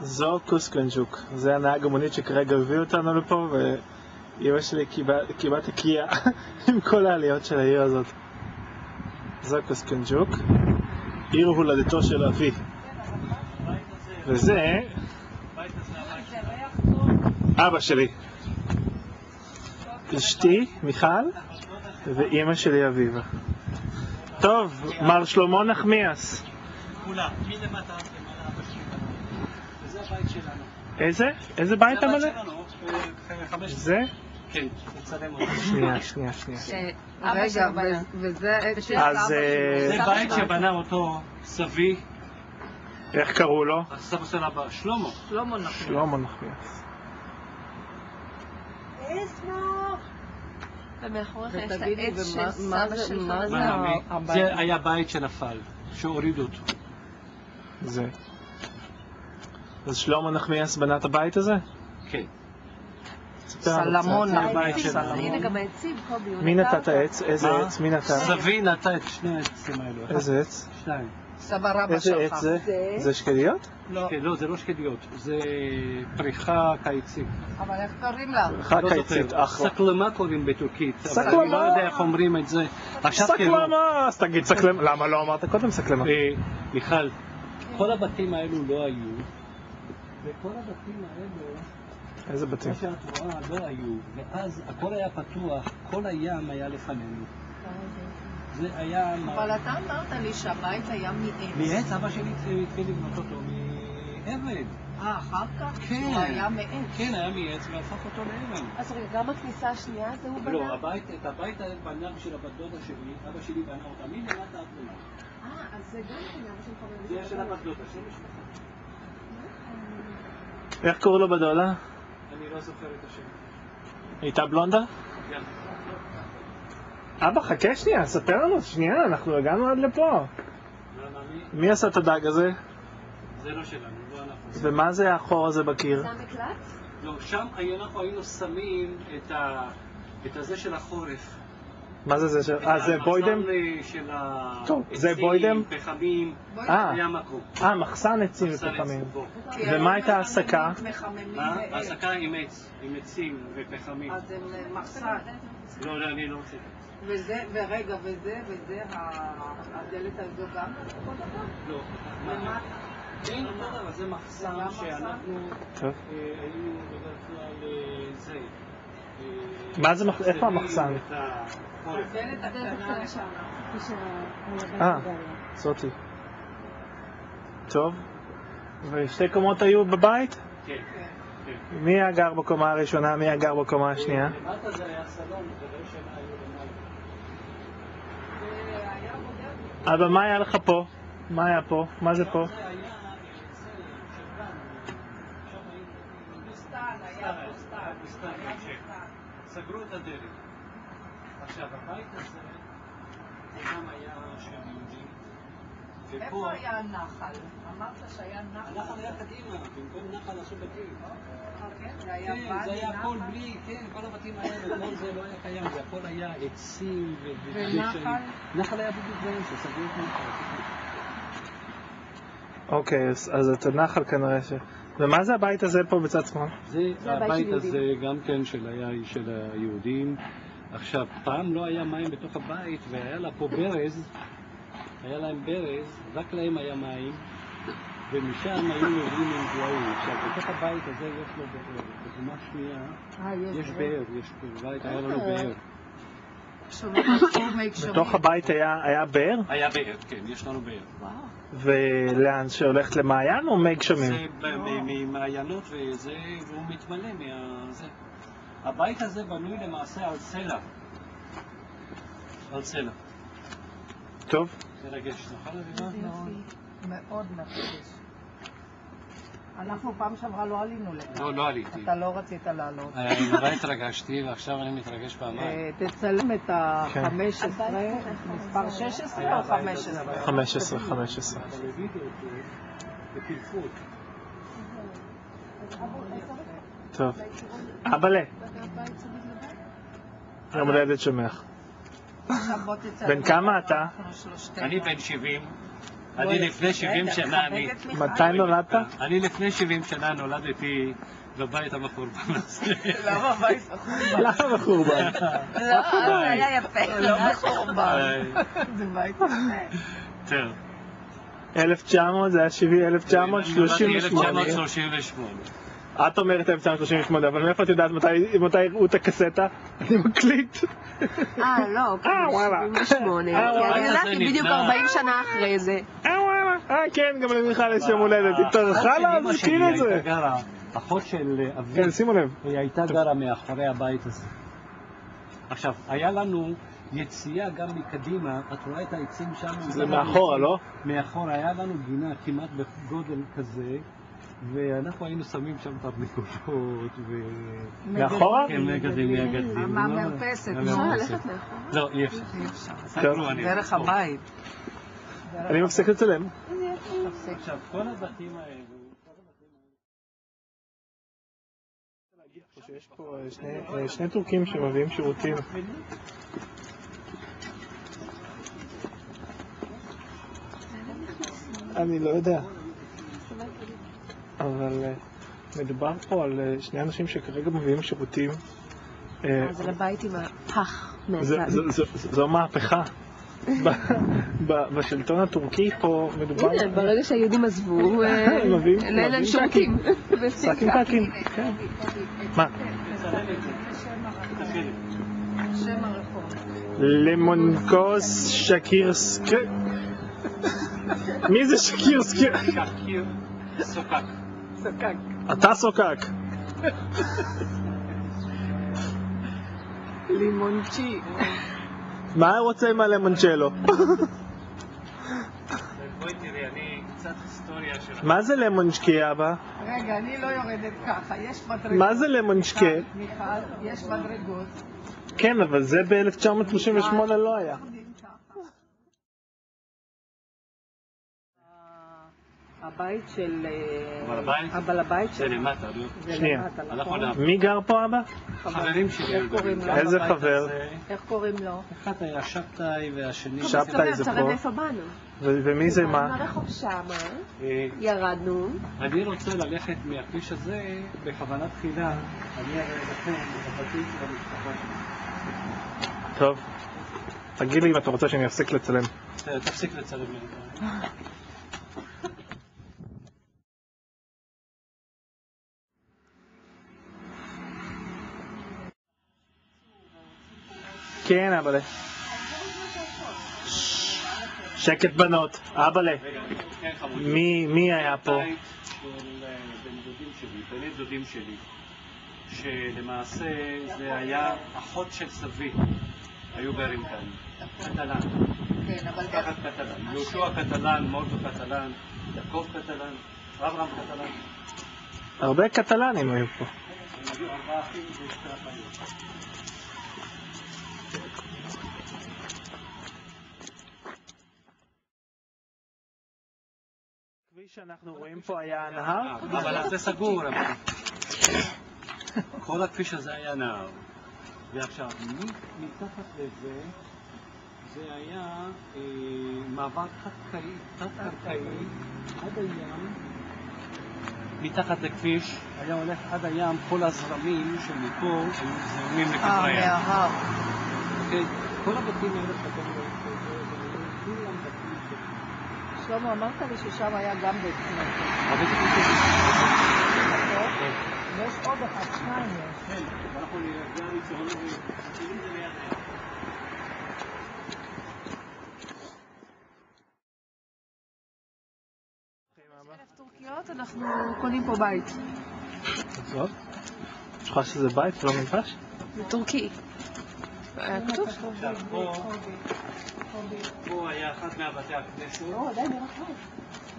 זו קוסקונג'וק, זה הנהג המונית שכרגע הביא אותנו לפה, ואמא שלי כמעט הקיעה עם כל העליות של העיר הזאת. זו קוסקונג'וק, עיר הולדתו של אבי. וזה אבא שלי, אשתי מיכל ואמא שלי אביבה. טוב, מר שלמה נחמיאס. כולה, מי למטה למעלה אבא שלי. וזה הבית שלנו. איזה? איזה בית אתה מלא? זה הבית שלנו, זה? כן, נצלם אותו. שנייה. רגע, וזה זה בית שבנה אותו סבי. איך קראו לו? הסבא של אבא, שלמה. שלמה נחמיאס. ומאחוריך יש את העץ של סבא שלך. זה היה בית שנפל, שהורידו אותו. זה. אז שלמה נחמיאס בנה את הבית הזה? כן. סלמון העצים, הנה גם העצים, קובי. מי נטע את העץ? איזה עץ? מי נטע? סבי נטע את שני העצים האלו. איזה עץ? שניים. סבא רבא איזה שלך. עץ זה? זה שקדיות? לא, זה לא שקדיות, זה פריחה קיצית. אבל איך קוראים לה? פריחה קיצית, אחלה. סקלמה קוראים בטורקית. סקלמה? אבל אני לא יודע איך אומרים את זה. סקלמה! אז תגיד סקלמה. למה לא אמרת קודם סקלמה? מיכל, כל הבתים האלו לא היו, וכל הבתים האלו, איזה בתים? מה שאת רואה, לא היו, ואז הכל היה פתוח, כל הים היה לפנינו. זה היה... אבל אתה אמרת לי שהבית היה מעץ. מעץ, אבא שלי התחיל לבנות אותו מעבד. אחר כך? כן. הוא היה מעץ. כן, היה מעץ והפך אותו לאבן. אז רגע, גם הכניסה השנייה זה הוא בנה? לא, את הבית בנה של הבת דודה שלי, אבא שלי בנה אותה, מי למטה עד למטה. אז זה גם כן אבא שלך בנה. זה של הבת דודה, של משפחה. איך קראו לו בדודה? אני לא זוכר את השם. הייתה בלונדה? כן. אבא, חכה שנייה, ספר לנו שנייה, אנחנו הגענו עד לפה. מי עשה את הדג הזה? זה לא שלנו, לא אנחנו. ומה זה החור הזה בקיר? זה המקלט? לא, שם אנחנו היינו שמים את הזה של החורף. מה זה? זה בוידם? של טוב, זה בוידם? העצים, פחמים, היה מקום. מחסן עצים ופחמים. ומה הייתה ההסקה? ההסקה עם עצים ופחמים. אז הם מחסן. לא, אני לא רוצה. ורגע, וזה, הדלת הזו גם? לא. אין אותו דבר, זה מחסן שאנחנו היינו בדרך כלל זה. מה זה מחסן? איפה המחסן? הדלת הקטנה שם. זאתי. טוב. ושתי קומות היו בבית? כן. מי היה גר בקומה הראשונה? מי היה גר בקומה השנייה? למטה זה היה סלון, ובראש שנה היו למעלה. אבל מה היה לך פה? מה היה פה? מה זה פה? סגרו את הדלת. עכשיו, הבית הזה גם היה של יהודים. איפה היה הנחל? אמרת שהיה נחל. הנחל היה קדימה, במקום נחל עשו בתים. כן, זה היה כן, זה היה הכל בלי, כן, כל הבתים האלה, כל זה לא היה קיים, זה הכל היה עצים ונחל? נחל היה בדיוק באמצע, סגרו את נחל. אוקיי, אז את הנחל כנראה ש... ומה זה הבית הזה פה בצד שמאל? זה הבית הזה גם כן של היהודים. עכשיו, פעם לא היה מים בתוך הבית והיה לה פה ברז, היה להם ברז, רק להם היה מים, ומשם היו יורדים עם גבוהים. עכשיו, בתוך הבית הזה יש לו באר, בקומה שנייה יש באר, יש בבית, היה לנו באר. בתוך הבית היה באר? היה באר, כן, יש לנו באר. ולאן שהולכת למעיין או מי גשמים? זה ממעיינות וזה, והוא מתמלא מהזה. הבית הזה בנוי למעשה על סלע. על סלע. טוב. מרגש, נכון אביבה? מאוד מרגש. אנחנו פעם שעברה לא עלינו לכאן. לא עליתי. אתה לא רצית לעלות. נורא התרגשתי ועכשיו אני מתרגש פעמיים. תצלם את ה-15, מספר 16 או 15? 15. אבל הביאו אותו בקלפות. טוב. אבאלה. יום הולדת שמח. בן כמה אתה? אני בן 70. אני לפני 70 שנה, מתי נולדת? אני לפני 70 שנה נולדתי בבית המחורבן הזה. למה הבית מחורבן? למה מחורבן? לא, זה היה יפה. לא מחורבן. זה בית יפה. טוב. 1900, זה היה 1938. 1938. את אומרת 1938, אבל מאיפה את יודעת מתי הראו את הקסטה? אני מקליט. לא, וואלה. 78. כי אני יודעת בדיוק 40 שנה אחרי זה. וואלה. כן, גם למיכל יש יום הולדת. היא טרחה להזכיר את זה. אחות של אבי, כן, שימו לב. היא הייתה גרה מאחורי הבית הזה. עכשיו, היה לנו יציאה גם מקדימה, את רואה את העצים שם? זה מאחורה, לא? מאחורה, היה לנו גינה כמעט בגודל כזה, ואנחנו היינו שמים שם תרנגולות מאחורה? כן, מגדלים. מהמרפסת. אפשר ללכת מאחורה? לא, אי אפשר. דרך הבית. אני מפסיק לצלם. עכשיו, כל הבתים האלה... שיש פה שני טורקים שמביאים שירותים. אני לא יודע. אבל מדובר פה על שני אנשים שכרגע מביאים שירותים. זה לבית עם הפח מהצד. זו מהפכה. בשלטון הטורקי פה מדובר... ברגע שהיהודים עזבו, אין להם שירותים. שקים פקים. מה? שם הרחוב. למונקוס שקירסקי. מי זה שקירסקי? שקיר סוקק. סוקק. אתה סוקק. לימונצ'י. מה הוא רוצה עם הלמונצ'לו? בואי תראי, אני קצת היסטוריה של... מה זה למונצ'קי, אבא? רגע, אני לא יורדת ככה, יש מדרגות. מה זה למונצ'קי? מיכל, יש מדרגות. כן, אבל זה ב-1938 לא היה. הבית של... הבעל הבית? של... זה למטה, לא? שנייה. אנחנו נעבור. מי גר פה, אבא? חברים שלי. איך קוראים לו? איזה חבר? איך קוראים לו? אחד היה שבתאי והשני... שבתאי זה פה. תראה מאיפה באנו. ומי זה מה? מהרחוב שמה, ירדנו. אני רוצה ללכת מהכביש הזה בכוונה תחילה. אני אראה לכם את הבתים של המשפחה שלי. טוב. תגיד לי אם אתה רוצה שאני אפסיק לצלם. תפסיק לצלם לי. כן, אבאלה. שקט בנות, אבאלה. מי היה פה? בני דודים שלי, שלמעשה זה היה אחות של סבי, היו גרים כאן. קטלן. כן, אבל... משפחת קטלן. יהושע קטלן, מורדו קטלן, יעקב קטלן, אברהם קטלן. הרבה קטלנים היו פה. הם היו 4 אחים ו2 אחיות. הכביש שאנחנו רואים פה היה הנהר? אבל זה סגור. כל הכביש הזה היה נהר. ועכשיו, מתחת לזה, זה היה מעבר תת-קרקעי עד הים. מתחת לכביש היה הולך עד הים, כל הזרמים שמפה היו זרמים לכדור הים. מההר. אוקיי? כל הבתים האלה שאתם רואים פה, זה כולם בתים של... שלמה, אמרת לי ששם היה גם בית כנסת. הבית כנסת. ויש עוד אחד, 2 יש. כן, ואנחנו נראה ניצחון הזה, מתחילים זה ליד הים. טורקיות, אנחנו קונים פה בית. טוב. יש לך שזה בית ולא מנפש? זה טורקי. כתוב? עכשיו, פה היה אחד מהבתי הכנסת. עדיין נראה טוב.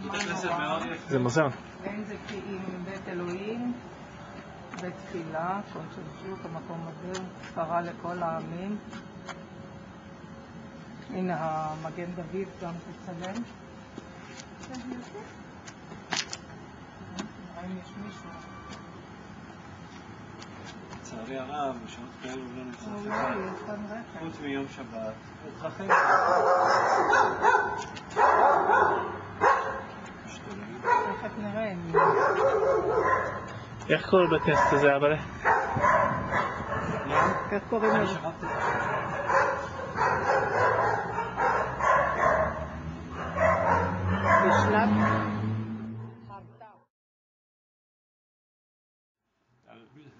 בית הכנסת מאוד יפה. זה מוזיאון. ואין זה כי עם בית אלוהים, בית תפילה, קונצ'נצ'וק, המקום הזה, קרא לכל העמים. הנה המגן דוד גם תצלם. האם יש מישהו? לצערי הרב, בשעות כאלו לא נמצא אולי, אחד. יש כאן רכב. חוץ מיום שבת. נראה. איך קוראים לבית כנסת הזה, אבל? איך קוראים לזה? בשלב...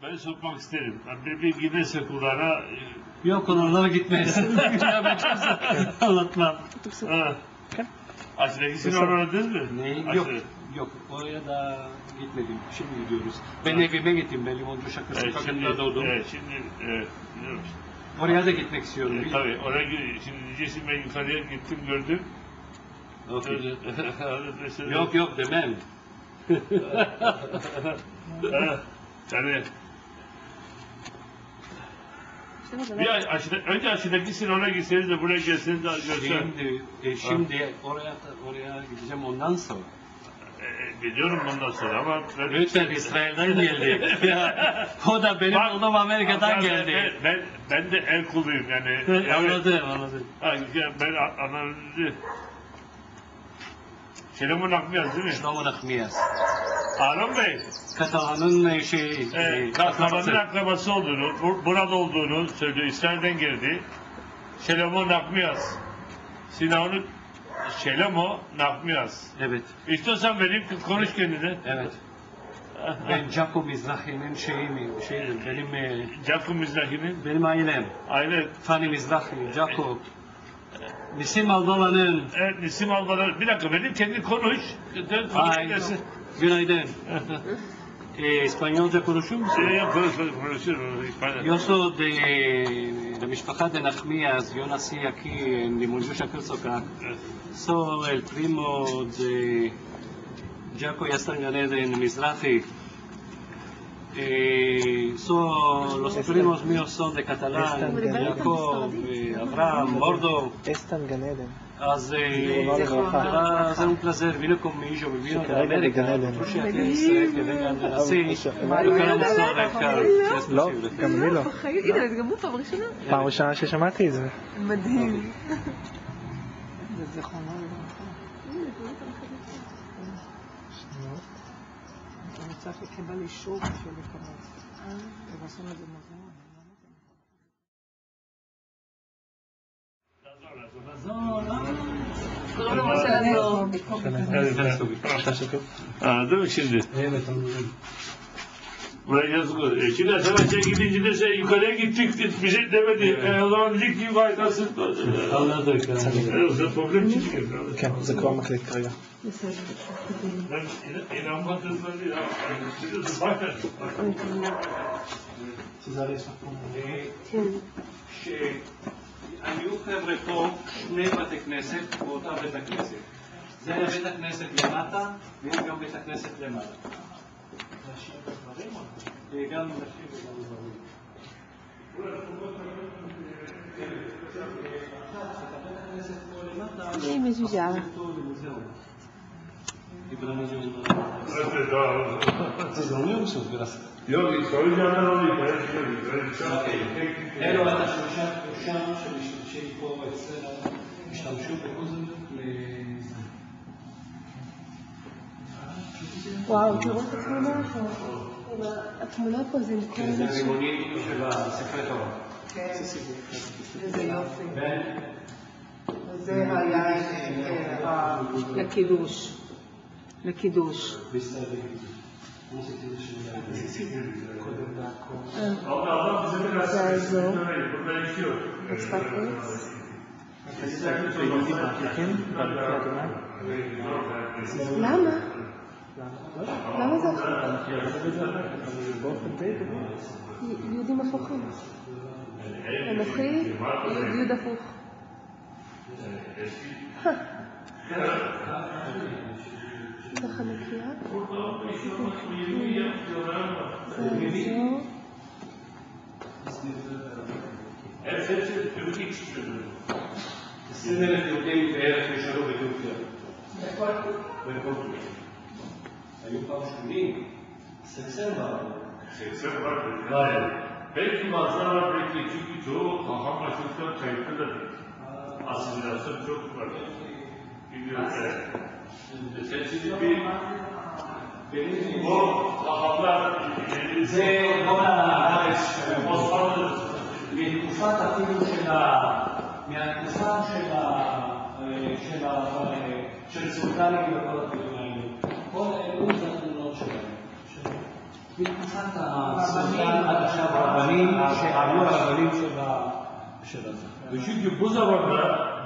Ben sokmak isterim. Bir giderse Kur'an'a Yok onlara gitmeyiz. Ya ben kimse anlatmam. aşağıdakisini oynadınız mı? Ne? Yok. Yok. Oraya da gitmedim. Şimdi gidiyoruz. Ben evime gittim. Ben Limoncu Şakır Sokakı'nda doğdum. Şimdi biliyorum. Oraya da gitmek istiyorum. Tabii oraya şimdi diyeceksin ben yukarıya gittim gördüm. Okay. Yok demem. Yani önce aşağıdakisini oraya gitseniz de buraya gelseniz de görseniz. Şimdi oraya gideceğim ondan sonra. Biliyorum ondan sonra ama Lütfen İsrail'den geldi. O da benim oğlum Amerika'dan geldi. Ben de el kuluyum yani. Anladım. Ben analizi Şelemun Akmiyaz değil mi? Şlomo Nakmiyaz. Harun Bey. Katalan'ın Katalan'ın akrabası olduğunu, burada olduğunu söylüyor. İsrail'den geldi. Şelemun Akmiyaz. Sinan'ın Şelemo Nakmiyaz. Evet. İstiyorsan benim konuş kendine. Evet. Ben Jacob Mizrahi'nin benim Jacob Mizrahi'nin benim ailem. aile. Fani Mizrahi, Jacob. Nisim Albala'nın. Evet, Nisim Albala'nın. Bir dakika benim kendi konuş. Günaydın. İspanyolca konuşur musun? Konuşurum. Yo soy de משפחה de Nachmias, yo nací aquí en Limonju Shakir Sokak. Soy el primo de Jaco Yastan Ganeden Mizrahi. Los primos míos son de Catalán, Jacob, Abraham, Mordo. אסטן גן עדן. אז זה un placer, vino conmigo, vivino de América, Rusia, aquí en Israel, que vengan de nací, yo queremos todo acá, si es לא, posible. גם אני לא. הנה, גם הוא פעם ראשונה. פעם ראשונה ששמעתי את זה. מדהים. זה זיכרונו לברכה. אני צריך לקבל אישור בשביל להיכנס. ועושים את זה מוזיאון. קוראים לו משה לעזור. Anladın mı şimdi? Evet, anladım. Buraya yazık. Şimdi Sebastian gidince de sen yukarıya gittik bir şey demedi. O zaman dedik ki faydasız. Anladık. Yoksa problem çıkıyor. כן, זה כבר מקליט כרגע. Ben inanmadığım değil. Bakın. היו חבר'ה פה שני בתי כנסת באותה בית הכנסת. זה בית הכנסת למטה ויש גם בית הכנסת למעלה. גם נשים וגם גברים. Sim, mas já. Vocês não lembram, seus graças? Yok, soracağım olayım. אלו את השלושה שפה אצלנו השתמשו בקוזן וואו, תראו את התמונה פה. התמונה פה זה עם כל זה רימונים של הספרי תורה. איזה יופי. וזה היה לקידוש. לקידוש. זה האזור. רצפת עץ. למה? למה זה יהודים הפוכים. אנוכי יהוד הפוך. זה חלקיה. זה האזור. 20,000 יהודים בערך נשארו בטורקיה. בכל טורקיה. היו פעם 80, 80 var. Belki bazılar belki çünkü çoğu hahamlaştıktan kayıtlı da değil. Asimilasyon çok var. Biliyoruz. Seçili bir זה כל הארץ מתקופת אפילו מהתקופה של סולטנים וכל הדברים האלה. כל אלו זה התמונות שלהם. מתקופת הסולטן עד עכשיו הרבנים שעלו הרבנים של הזה. Çünkü bu zamanda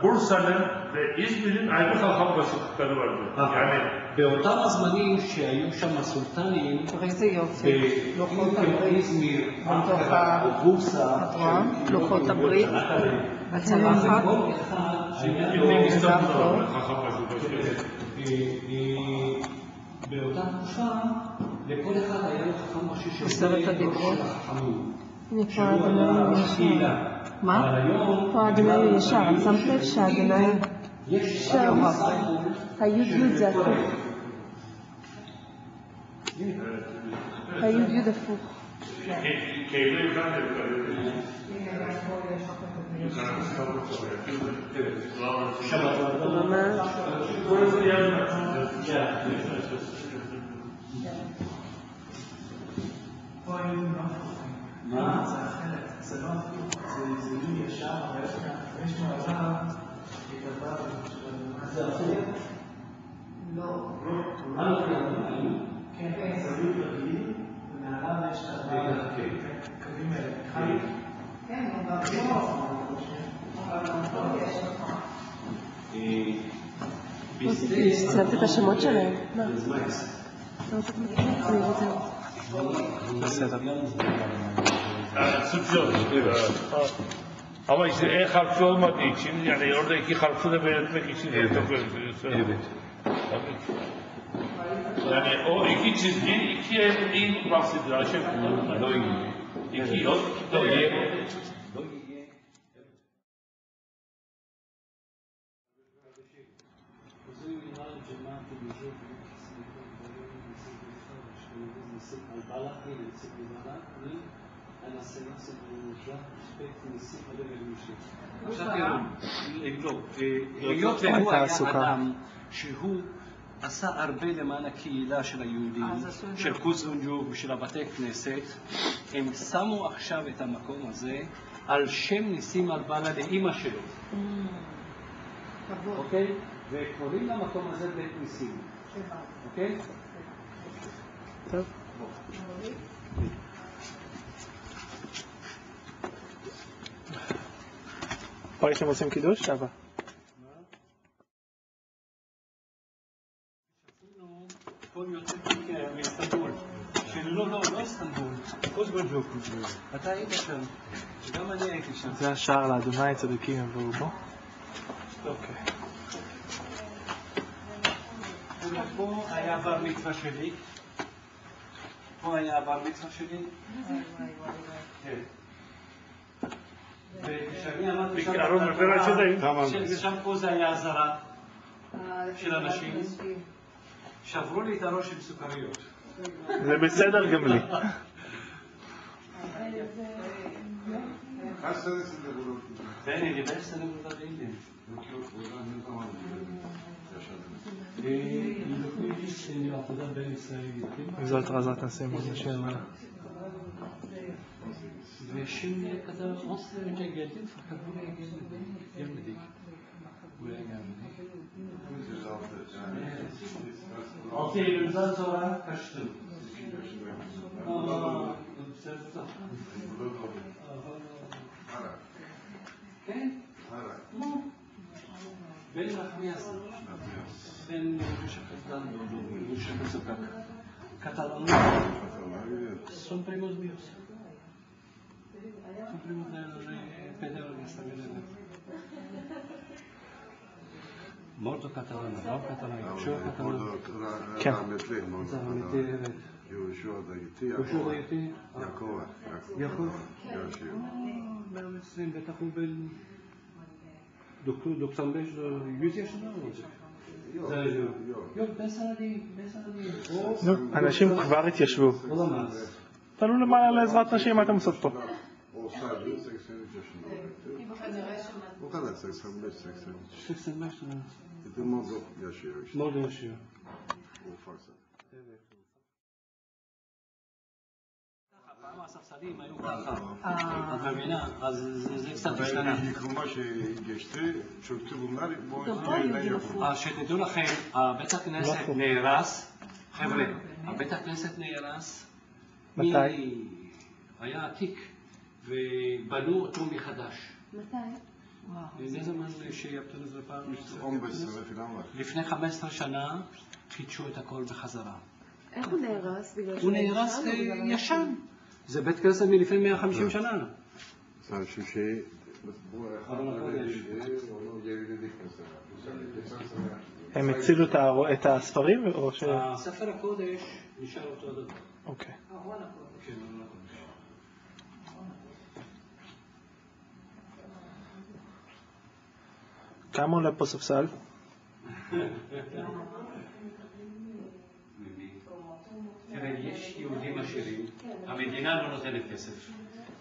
Bursa'nın ve İzmir'in ayrı kalkan basıklıkları vardı. Yani באותם הזמנים שהיו שם הסולטנים, איזה יופי, לוחות הברית, באיזמיר, בתוך אנקרה, בורסה, את רואה? לוחות הברית, בצלחת, Gitmek İstanbul'da kalkan basıklıkları. באותה תקופה, לכל אחד היה לו חכם ראשי של עשרת הדיברות. הנה פה האדוני ישר. מה? פה האדוני ישר. את שמת לב שהאדוני שם, היוד זה הפוך. היוד הפוך. Keyifle yukarı yukarı. Burası yazmaz. זה זיהוי ישר, אבל יש מעבר כתבה זה הפוך? לא, כן, זיהוי רגיל, ומעליו יש את הקווים האלה. כן, אבל יש לך. שמת את השמות שלהם? מה? בסדר. Suç yok. Ama işte E harfi olmadığı için yani orada iki harfi de belirtmek için evet. Evet. Yani o iki çizgi iki neyin bahsediyor Ayşe? İki yok. היות והוא היה אדם שהוא עשה הרבה למען הקהילה של היהודים, של קוזונג'ו ושל הבתי כנסת, הם שמו עכשיו את המקום הזה על שם ניסים אלבאללה לאמא שלו. אוקיי? וקוראים למקום הזה בית ניסים. אוקיי? טוב. פה הייתם עושים קידוש? אבא. פה יוצא מאיסטנבול. לא איסטנבול. קוזונג'ו. אתה היית שם. גם אני הייתי שם. זה השער לאדוני צדיקים יבואו בו. אוקיי. פה היה בר מצווה שלי. פה היה הבר מצווה שלי. כן. וכשאני אמרתי שם פה זה היה הזרה של אנשים שברו לי את הראש עם סוכריות. זה בסדר גם לי. Bene, deve essere venuta bene. וזאת רזת נשים עוד נשאר מלא. ושם כזה עושה רגלדים, פקדו ילדים. אוקיי, למזל זורה קשתו. כן? בן נחמיאס. בן שחזן שחזוקק. קטלוני. Son primos míos. Son primos de Pedro que está bien. Mordo catalano, Rav catalano, Yoshua catalano. כן. יהושע דייתי, יעקב. יעקב. בעצם בטח הוא בן דוקטור 100 שנה או זה? אנשים כבר התיישבו. תעלו למעלה לעזרת נשים, מה אתם עושות פה? O kadar 85-80. 65 sene. Bir de Moldov yaşıyor işte. Moldova yaşıyor. Ufaksa. Evet. הספסלים היו ככה. את מבינה? אז זה קצת השתנה. Yıkılma şeyi geçti, çöktü bunlar. Bu yeniden yapıldı. שתדעו לכם, בית הכנסת נהרס. חבר'ה, בית הכנסת נהרס. מתי? היה עתיק, ובנו אותו מחדש. מתי? זה זמן שיבטו לזה פעם? 15 sene falan var. לפני 15 שנה חידשו את הכל בחזרה. איך הוא נהרס? הוא נהרס ישן. זה בית כנסת מלפני 150 שנה. Sen şu şeyi, bu öyle şeyi, onu geriledik mesela. Geçen sene. הם הצילו את הספרים או ש... ספר הקודש נשאר אותו דבר. אוקיי. ארון הקודש. כן, ארון הקודש. כמה עולה פה ספסל? תראה, יש יהודים עשירים, המדינה לא נותנת כסף.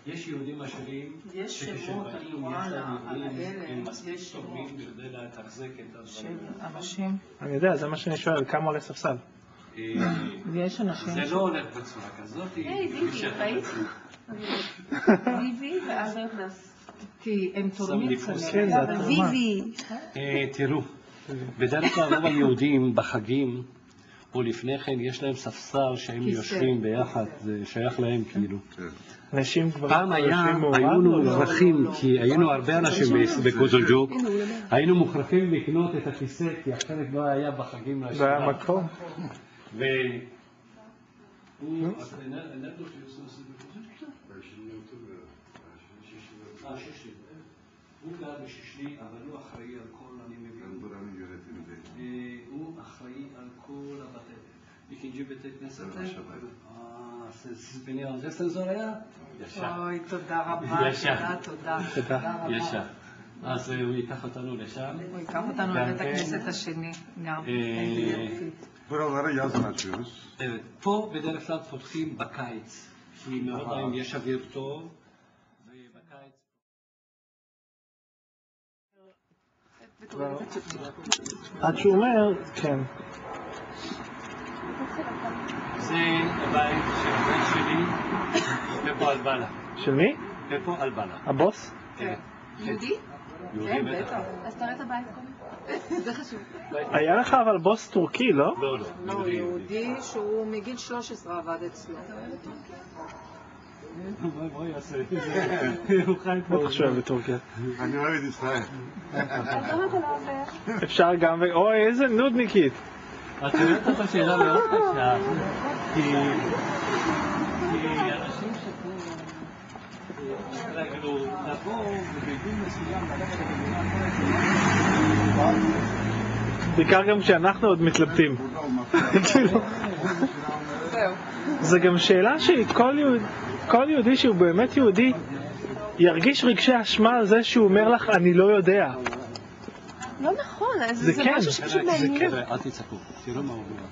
יש יהודים עשירים שכשבאים יש להם מבנים, הם מספיק טובים כדי לתחזק את הדברים. אנשים. אני יודע, זה מה שאני שואל, כמה עולה ספסל? ויש אנשים. זה לא הולך בצורה כזאת. היי, ויבי, ראית? ויבי ואז נכנס. כי הם תורמים כן, זה התרומה. ויבי. תראו, בדרך כלל רוב היהודים בחגים או לפני כן יש להם ספסל שהם יושבים ביחד, זה שייך להם כאילו. אנשים כבר פעם היינו מוכרחים, כי היינו הרבה אנשים בקוזלג'וק, היינו מוכרחים לקנות את הכיסא, כי אחרת לא היה בחגים לא היה מקום. הוא גר בשישי, אבל הוא אחראי על כל, אני מבין. הוא אחראי על כל הבתי. איקיג'י בתי כנסת. זה סנזור היה? ישר. אוי, תודה רבה. תודה. ישר. אז הוא ייקח אותנו לשם. הוא ייקח אותנו לבית הכנסת השני. גם. Buraları yazın açıyoruz. פה בדרך כלל פותחים בקיץ. כי מאוד פעמים יש אוויר טוב. עד שהוא אומר, כן. זה הבית של הבן שלי, פפו אלבלה. של מי? פפו אלבלה. הבוס? כן. יהודי? יהודי בטח. אז תראה את הבית קודם. זה חשוב. היה לך אבל בוס טורקי, לא? לא, לא, יהודי שהוא מגיל 13 עבד אצלו. בואי יעשה את זה. הוא חי פה. בטח שואל בטורקיה. אני אוהב את ישראל. אפשר גם אוי, איזה נודניקית. את שואלת אותה שאלה מאוד קשה, כי אנשים שפה רגלו לבוא ובגיל מסוים ללכת למדינה אחרת. בעיקר גם כשאנחנו עוד מתלבטים. זה גם שאלה שכל יהודי שהוא באמת יהודי ירגיש רגשי אשמה על זה שהוא אומר לך אני לא יודע. לא נכון, זה זה כן, משהו שפשוט מעניין. אל תצעקו, תראו מה הוא אומר.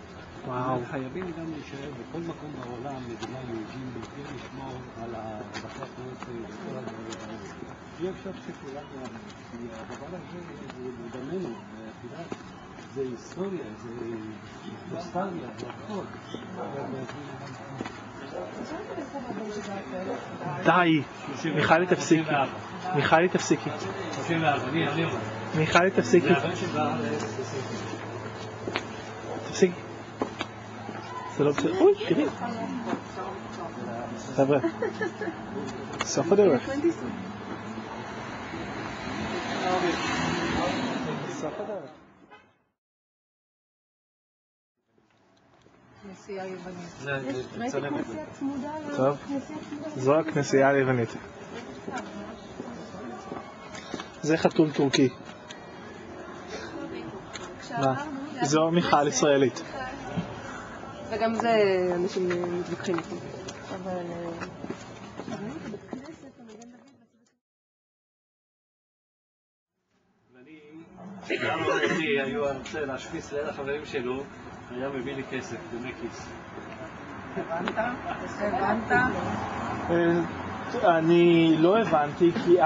וואו. חייבים גם להישאר בכל מקום בעולם, מדינה יהודית, וכדי לשמור על בתי הכנסת וכל הדברים האלה. אי אפשר שכולם יעמדו, כי הדבר הזה הוא בדמנו, זה היסטוריה, זה נוסטלגיה, זה הכל. די, מיכלי תפסיקי. מיכלי תפסיקי. 34, אני אומר. מיכלי תפסיקי. תפסיקי. זה לא בסדר. אוי, תראי. חבר'ה. סוף הדרך. סוף הדרך. נסיעה יוונית. ראיתי כנסייה צמודה. טוב, זו הכנסייה היוונית. זה חתול טורקי. זו מיכל ישראלית. וגם זה אנשים מתווכחים איתי. אבל... גם אותי היו רוצה להשפיץ ליד החברים שלו, היה מביא לי כסף, דמי כיס. הבנת? אני לא הבנתי, כי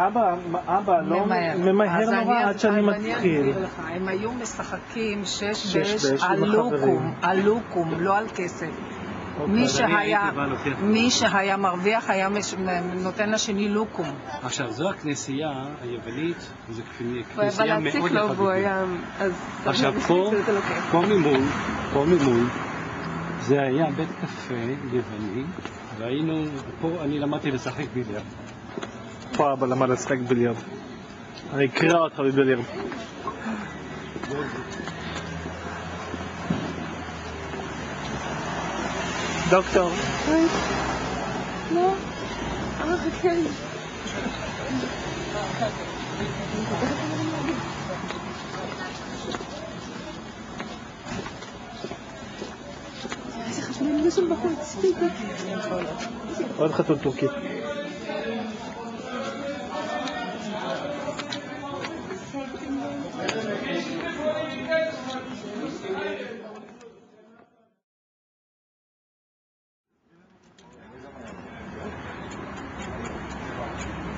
אבא לא ממהר נורא עד שאני מתחיל. אני אסביר לך, הם היו משחקים שש באש באש עם על החברים. לוקום, לא על כסף. מי שהיה מרוויח היה נותן לשני לוקום. עכשיו, זו הכנסייה היוונית, זו הוא היה כנסייה להציק מאוד לו והוא היה... עכשיו, פה ממול, זה היה בית קפה יווני, והיינו, פה אני למדתי לשחק ביליארד. פה אבא למד לשחק ביליארד. אני אקרא אותך בביליארד. דוקטור. לא. כן. איזה חתולים יש שם בחוץ. עוד חתול טורקי.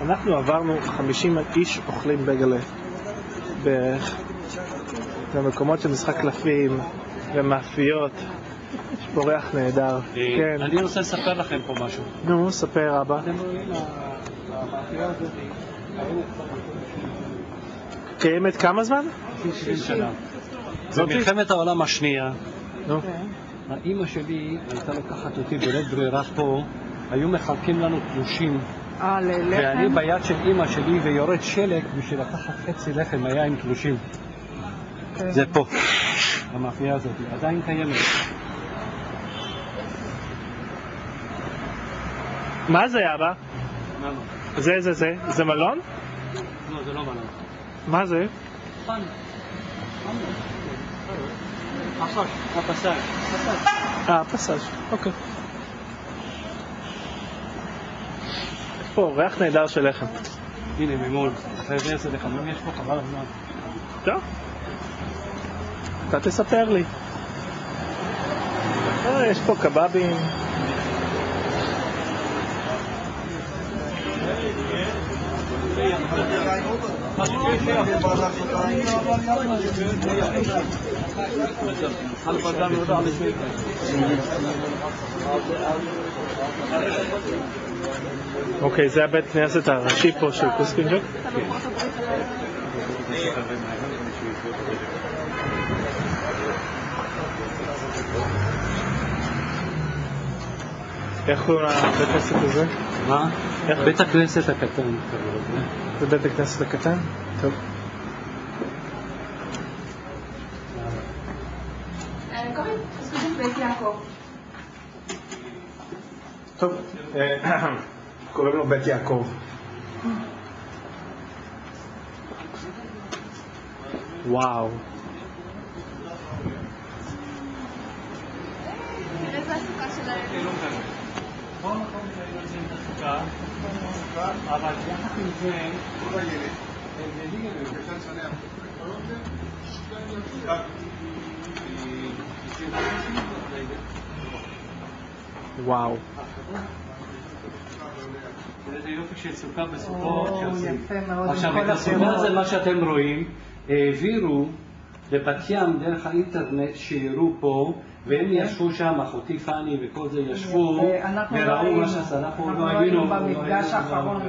אנחנו עברנו 50 איש אוכלים בגלה בערך במקומות של משחק קלפים ומאפיות. יש פה ריח נהדר. כן. אני רוצה לספר לכם פה משהו. נו, ספר אבא. אתם רואים, המאפייה הזאת קיימת כמה זמן? 60 שנה. במלחמת העולם השנייה, נו. האמא שלי הייתה לוקחת אותי בלית ברירה פה, היו מחלקים לנו תלושים. ואני ביד של אמא שלי ויורד שלג בשביל לקחת חצי לחם היה עם תלושים. זה פה, המאפייה הזאת, עדיין קיימת. מה זה אבא? זה מלון? לא, זה לא מלון. מה זה? הפסאז'. הפסאז', אוקיי. פה ריח נהדר של לחם. הנה ממול, אחרי זה איזה לחמים יש פה חבל הזמן. טוב. אתה תספר לי. יש פה קבבים. אוקיי, זה הבית כנסת הראשי פה של קוסקינג'וק? איך קוראים לבית הכנסת הזה? מה? בית הכנסת הקטן. זה בית הכנסת הקטן? טוב. קוראים קוסקינג'וק בית יעקב. טוב, קוראים לו בית יעקב. וואו. תראה זה הסוכה שלהם. אבל יחד עם זה, וואו. זה יופי של סוכה בסוכות שעושים. יפה מאוד. עכשיו, את הסוכה זה מה שאתם רואים, העבירו לבת ים דרך האינטרנט שיראו פה, והם ישבו שם, אחותי פני וכל זה ישבו, וראו מה שעשה, אנחנו לא היינו במפגש האחרון,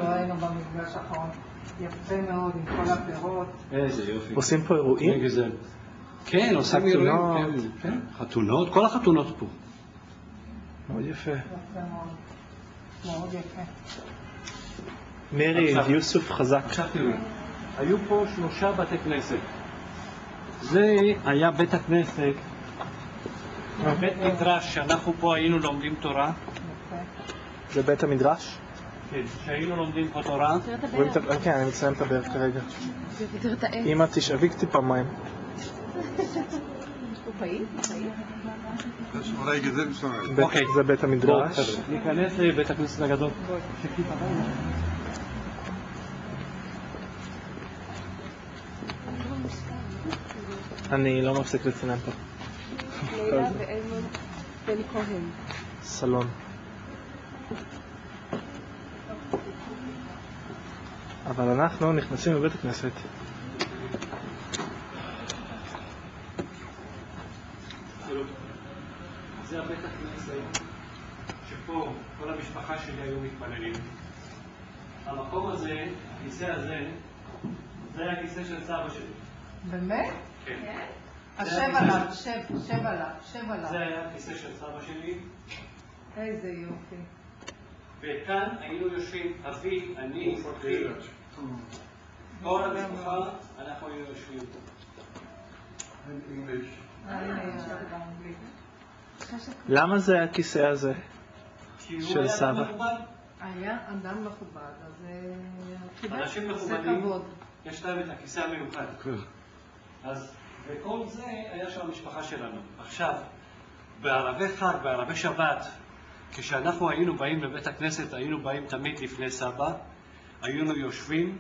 יפה מאוד עם כל הפירות. איזה יופי. עושים פה אירועים? כן, עושים אירועים. חתונות, כל החתונות פה. מאוד יפה. יפה מאוד. מאוד יפה. מירי, יוסוף חזק. עכשיו תראו, היו פה 3 בתי כנסת. זה היה בית הכנסת, בית מדרש, שאנחנו פה היינו לומדים תורה. זה בית המדרש? כן, שהיינו לומדים פה תורה. כן, אני מצלם את הבאר כרגע. תראה את העץ. אמא, תשאבי טיפה מים. הוא פעיל? אוקיי. זה בית המדרש. ניכנס לבית הכנסת הגדול. אני לא מפסיק לצלם פה. לילה ואלמון בני כהן. סלון. אבל אנחנו נכנסים לבית הכנסת. זה הבית הכנסת. שפה כל המשפחה שלי היו מתפללים. המקום הזה, הכיסא הזה, זה הכיסא של סבא שלי. באמת? כן. שב עליו, שב עליו. זה היה הכיסא של סבא שלי. איזה יופי. וכאן היינו יושבים, אבי, אני, אחי. כל המשפחה, אנחנו היינו יושבים פה. למה זה הכיסא הזה של סבא? היה אדם מכובד, אז אנשים זה מכובדים, כבוד. יש להם את הכיסא המיוחד. אז וכל זה היה של המשפחה שלנו. עכשיו, בערבי חג, בערבי שבת, כשאנחנו היינו באים לבית הכנסת, היינו באים תמיד לפני סבא, היינו יושבים.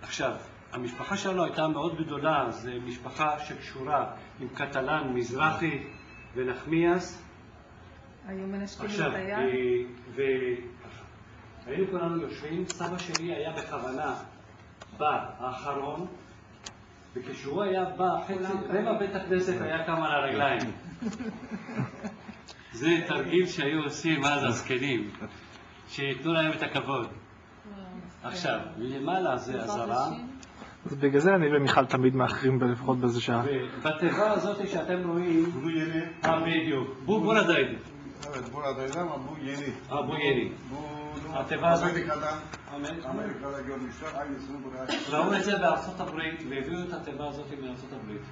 עכשיו, המשפחה שלנו הייתה מאוד גדולה, זו משפחה שקשורה עם קטלן, מזרחי ונחמיאס. היו מנשקים עכשיו, את היד? והיינו כולנו יושבים, סבא שלי היה בכוונה בא האחרון, וכשהוא היה בא, רבע בית הכנסת היה קם על הרגליים. זה תרגיל שהיו עושים אז הזקנים, שיתנו להם את הכבוד. עכשיו, למעלה זה הזרה. אז בגלל זה אני ומיכל תמיד מאחרים לפחות באיזה שעה. ובתיבה הזאת שאתם רואים, בדיוק, בוא נדייד. Buona dama, bu yeni. Bu yeni. Bu Amerika'dan. Amerika'da görmüşler. Aynısını buraya. ראו את זה בארצות הברית, והביאו את התיבה הזאת מארצות הברית.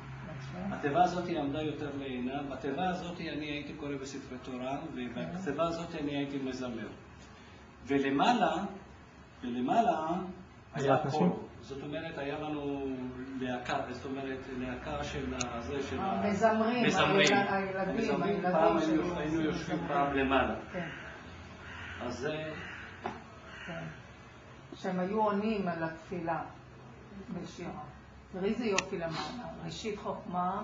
התיבה הזאת עמדה יותר לעינם. בתיבה הזאת אני הייתי קורא בספרי תורה, ובתיבה הזאת אני הייתי מזמר. ולמעלה היה פה. זאת אומרת, היה לנו להקה של המזמרים, הילדים. פעם היינו יושבים פעם למעלה. אז זה... שהם היו עונים על התפילה בשירה. תראי איזה יופי למעלה. ראשית חוכמה,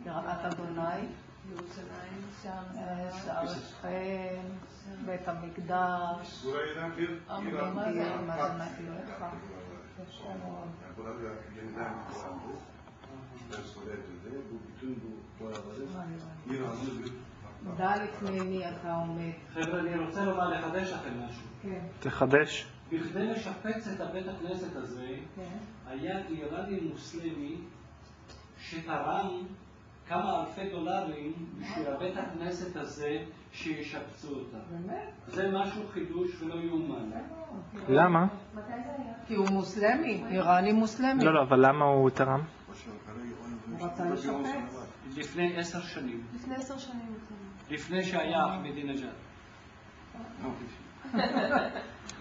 יראת אדוני, ירושלים, שער שכם, בית המקדש, אמרים אדוני אלוהיך. Burada yeniden kullandı. Restore edildi. Bu bütün bu boyaları İranlı bir דע לפני מי אתה עומד. חבר'ה, אני רוצה לומר לחדש לכם משהו. כן. תחדש. בכדי לשפץ את הבית הכנסת הזה, היה איראני מוסלמי שתרם כמה אלפי דולרים בשביל הבית הכנסת הזה שישפצו אותה. באמת? זה משהו חידוש ולא יאומן. למה? כי הוא מוסלמי, איראני מוסלמי. לא, אבל למה הוא תרם? הוא רצה לשפץ. לפני 10 שנים. לפני 10 שנים. לפני שהיה אחמדינג'אד.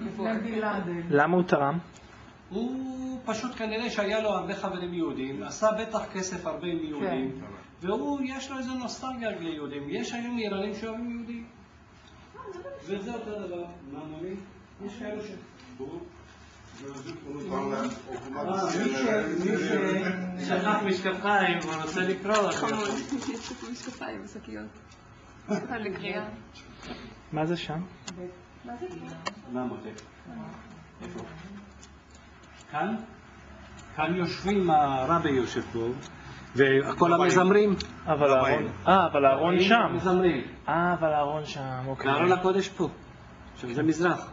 לפני בן-לאדן. למה הוא תרם? הוא פשוט כנראה שהיה לו הרבה חברים יהודים, עשה בטח כסף הרבה עם יהודים, והוא, יש לו איזה נוסטלגיה ליהודים. יש היום איראנים שאוהבים יהודים. וזה אותו דבר. מה מולי? יש כאלו ש... unutanlar okumak מי שכח משקפיים, הוא רוצה לקרוא. חמוד, יש לך משקפיים ושקיות. לקריאה. מה זה שם? מה זה? מה מולי? איפה? כאן? כאן יושבים, הרבי יושב פה, וכל המזמרים. אבל הארון שם. מזמרים. אבל הארון שם, אוקיי. והארון הקודש פה. עכשיו זה מזרח.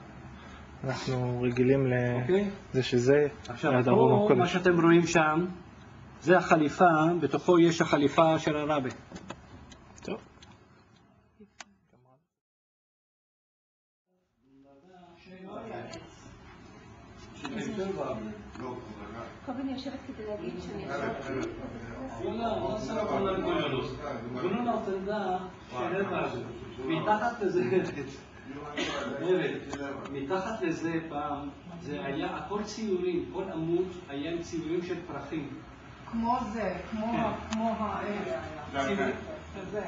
אנחנו רגילים אוקיי? לזה שזה עכשיו, ליד הארון פה, מה הקודש. שאתם רואים שם, זה החליפה, בתוכו יש החליפה של הרבי. טוב. קובי, יושבת כדי להגיד שאני ישבתי. bunun altında şeyler vardı. מתחת לזה, מתחת לזה פעם, זה היה הכל ציורים, כל עמוד היה עם ציורים של פרחים. כמו זה, כמו האלה היה. זה.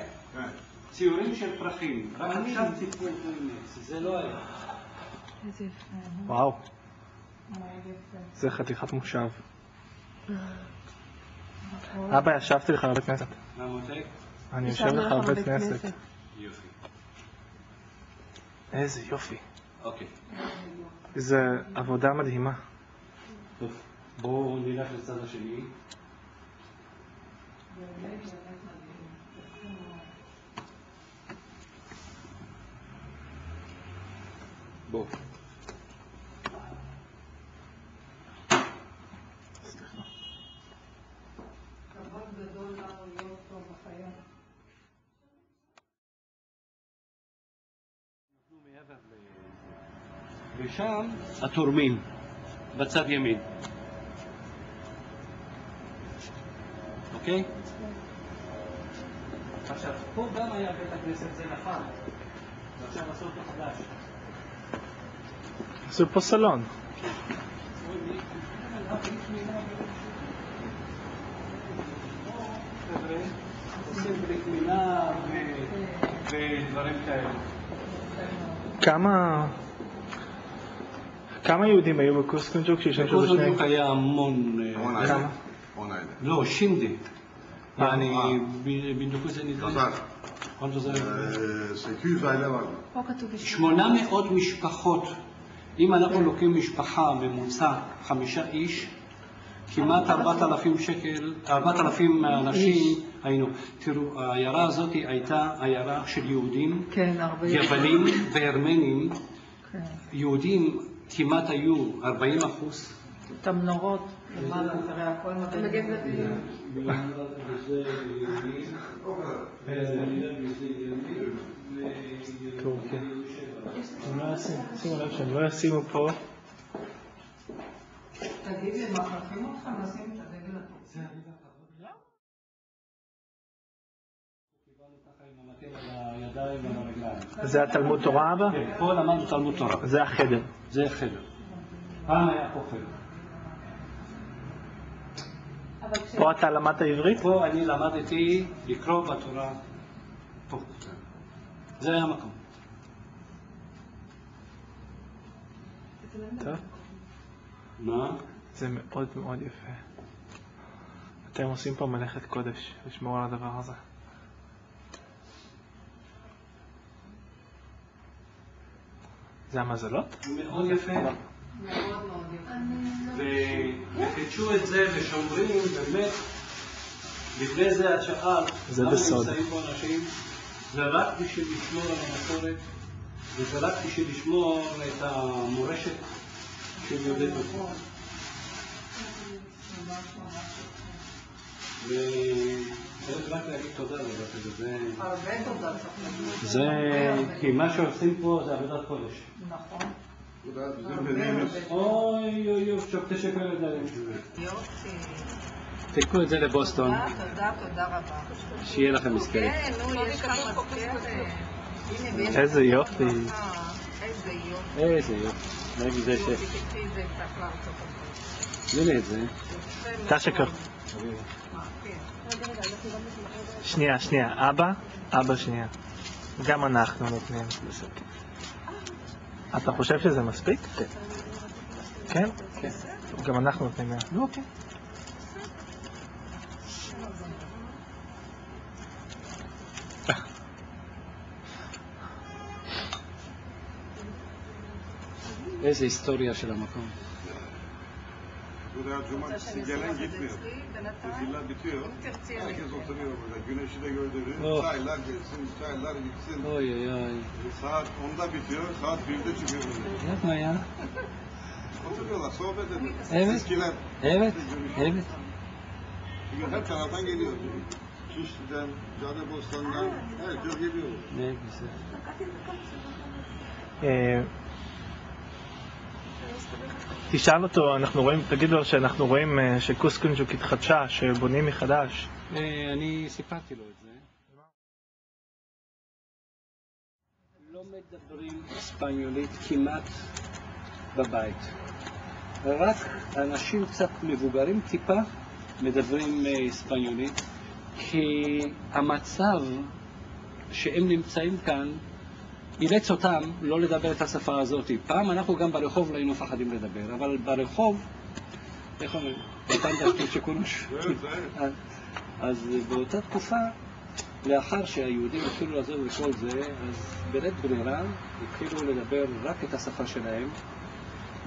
ציורים של פרחים, רק עכשיו ציפו אותו עם עץ, זה לא היה. איזה יפה. וואו. זה חתיכת מושב. אבא, ישבתי לך בבית כנסת. מה מותק? אני יושב לך בבית כנסת. יופי. איזה יופי. אוקיי. איזה עבודה מדהימה. טוב, בואו נלך לצד השני. בוא. כבוד גדול לנו להיות פה בחיים. ושם התורמים, בצד ימין. אוקיי? עכשיו, פה גם היה בית הכנסת, זה נפל. ועכשיו עשו אותו חדש. עשו פה סלון. עושים ברית מילה ודברים כאלה. כמה יהודים היו בקוסקונג'וק שהשתמשו בשניהם? בקוסקונג'וק היה המון... כמה? לא, שינדי. Yani 1900 זה 800 משפחות. אם אנחנו לוקחים משפחה ממוצע 5 איש, כמעט 4,000 אנשים היינו. תראו, העיירה הזאת הייתה עיירה של יהודים, יוונים וארמנים. יהודים כמעט היו 40%. את המנורות, למעלה, תראה, הכל מגן דוד. טורקיה. שימו לב שהם לא ישימו פה. תגיד לי, מכרחים אותך לשים את הדגל הטורקי? זה התלמוד תורה הבא? כן, פה למדנו תלמוד תורה. זה החדר. זה החדר. פעם היה פה חדר. פה אתה למדת עברית? פה אני למדתי לקרוא בתורה. פה. זה היה המקום. טוב. מה? זה מאוד מאוד יפה. אתם עושים פה מלאכת קודש, לשמור על הדבר הזה. זה המזלות? מאוד יפה. מאוד מאוד יפה. וחידשו את זה ושומרים, באמת, לפני זה את שאלת, זה בסוד. למה נמצאים פה אנשים? זה רק בשביל לשמור על המסורת, וזה רק בשביל לשמור את המורשת של יהודי תפוצות. וצריך רק להגיד תודה לדעת את זה. הרבה תודה צריך להגיד. זה, כי מה שעושים פה זה עבודת קודש. נכון. אוי אוי אוי, שוב תשקר את זה. יופי. תקחו את זה לבוסטון, תודה רבה. שיהיה לכם מזכרת. כן, נו, יש כאן מזכרת. איזה יופי. איזה יופי. איזה יופי. נגיד זה ש... תקחי את זה קצת לארצות הברית. הנה את זה. תשקר. שנייה, אבא שנייה. גם אנחנו נותנים. אתה חושב שזה מספיק? כן? כן. גם אנחנו נותנים. אוקיי. איזה היסטוריה של המקום. Buraya cumartesi gelen gitmiyor. Seziller bitiyor. Herkes oturuyor burada. Güneşi de gördürüyor. Çaylar gelsin, çaylar gitsin. Oy oy oy. Saat 10'da bitiyor, saat 1'de çıkıyor burada. Yapma ya. Oturuyorlar, sohbet ediyor. Evet. Eskiler. Evet. Evet. Bugün her taraftan geliyor. Şişli'den, Caddebostan'dan herkes geliyor. Ne güzel. תשאל אותו, תגיד לו שאנחנו רואים שקוסקונג'וק התחדשה, שבונים מחדש. אני סיפרתי לו את זה. לא מדברים אספניולית כמעט בבית. רק אנשים קצת מבוגרים טיפה מדברים אספניולית, כי המצב שהם נמצאים כאן אילץ אותם לא לדבר את השפה הזאת. פעם אנחנו גם ברחוב לא היינו מפחדים לדבר, אבל ברחוב, איך אומרים? באותם דשתות שקונוש. אז באותה תקופה, לאחר שהיהודים התחילו לעזור לכל זה, אז בלית ברירה התחילו לדבר רק את השפה שלהם.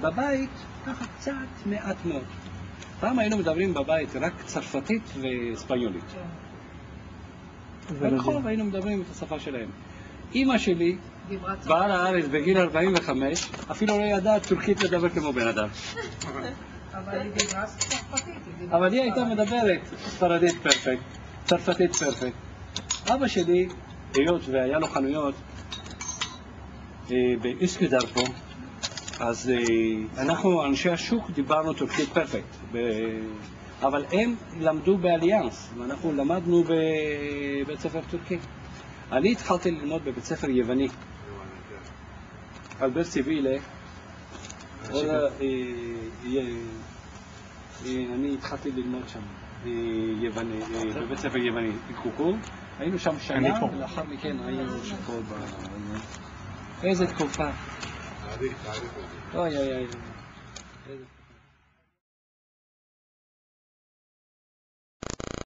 בבית, ככה קצת מעט מאוד. פעם היינו מדברים בבית רק צרפתית וספניולית. ברחוב היינו מדברים את השפה שלהם. אמא שלי דיברה באה לארץ בגיל 45, אפילו לא ידעה טורקית לדבר כמו בן אדם. אבל היא דיברה צרפתית. אבל היא הייתה מדברת ספרדית פרפקט, צרפתית פרפקט. אבא שלי, היות והיה לו חנויות באיסקדר פה, אז אנחנו, אנשי השוק, דיברנו טורקית פרפקט. אבל הם למדו באליאנס, ואנחנו למדנו בבית ספר טורקי. אני התחלתי ללמוד בבית ספר יווני. אלברט סיבילה, אני התחלתי ללמוד שם בבית ספר יווני, קוקור. היינו שם שנה, ולאחר מכן היינו שפה איזה תקופה. אוי אוי אוי.